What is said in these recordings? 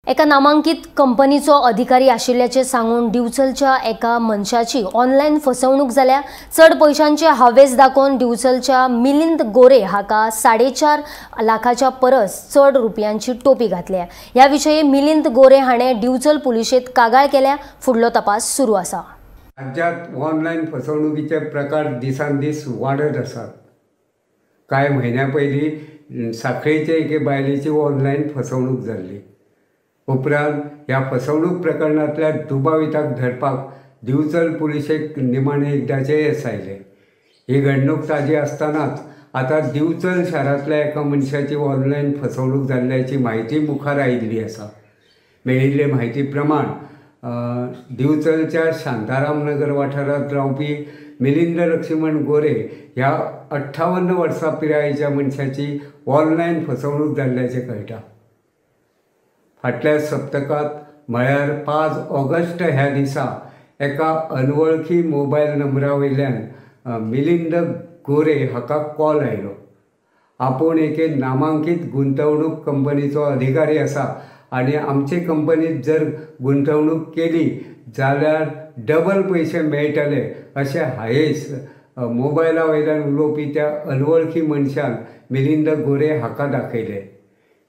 एका नामांकित कंपनीचो अधिकारी आशिल्ल्याचे सांगून दिवचलच्या एका मनशाची ऑनलाईन फसवणूक जाल्या। चढ पैशांचे हावेस दाखोवन दिवचलच्या मिलिंद गोरे हाका 4.5 लाखाच्या परस चढ रुपयांची टोपी घातल्या। या विषयी मिलिंद गोरे हाणे दिवचल पुलिशेत कागाळ केल्या। फुडलो तपास सुरू आसा। राज्यात ऑनलाईन फसवणुकीचे प्रकार दिसान दीस वाढत आसात। काय महिन्या पयलीं साखळेचे एके बायलेची ऑनलाईन फसवणूक जाल्ली। उपरांत ह्या फसवणूक प्रकरणांतल्या दुबाविताक धरपाक दिवचल पुलिशेक निमाणे एकदाचे येस आयले। ही घडणूक ताजी आसतनाच आता दिवचल शारांतल्या एका मनशाची ऑनलाईन फसवणूक जाल्ल्याची म्हायती मुखार आयिल्ली आसा। मेळिल्ले म्हायती प्रमाण दिवचलच्या शांताराम नगर वाठारांत रावपी मिलिंद लक्ष्मण गोरे ह्या 58 वर्सां पिरायेच्या मनशाची ऑनलाईन फसवणूक जाल्ल्याचें कळटा। फाटल्या सप्तकात म्हळ्यार 5 ऑगस्ट ह्या दिसा एका अनवळखी मोबायल नंबरा वयल्यान मिलिंद गोरे हाका कॉल आयलो। आपूण एके नामांकीत गुंतवणूक कंपनीचो अधिकारी आसा आनी आमचे कंपनीत जर गुंतवणूक केली जाल्यार डबल पयशे मेळटले अशें हायेस मोबायला वयल्यान उलोवपी त्या अनवळखी मनशान मिलिंद गोरे हाका दाखयले।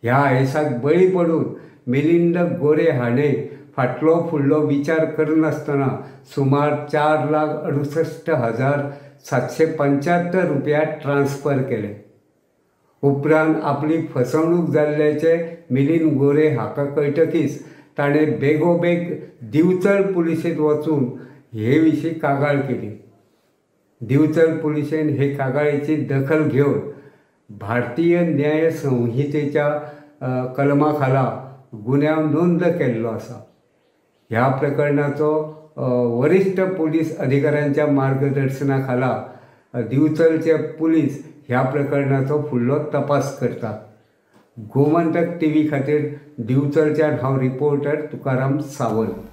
ह्या हायेसाक बळी पडून मिलिंद गोरे हाणें फाटलो फुडलो विचार करनासतना सुमार 4,68,775 रुपया ट्रान्स्फर केले। उपरांत आपली फसवणूक जाल्ल्याचे मिलिंद गोरे हाका कळटकीच ताणें बेगोबेग दिवचल पुलिशेंत वचून हे विशीं कागाळ केली। दिवचल पुलिशेन हे कागाळीची दखल घेवन भारतीय न्याय संहितेच्या कलमा खाला गुन्यांव नोंद केल्लो आसा। ह्या प्रकरणाचो वरिष्ठ पुलीस अधिकाऱ्यांच्या मार्गदर्शना खाला दिवचलचे पुलीस ह्या प्रकरणाचो फुडलो तपास करतात। गोमंतक टीव्ही खातीर दिवचलच्यान हांव रिपोर्टर तुकाराम सावंत।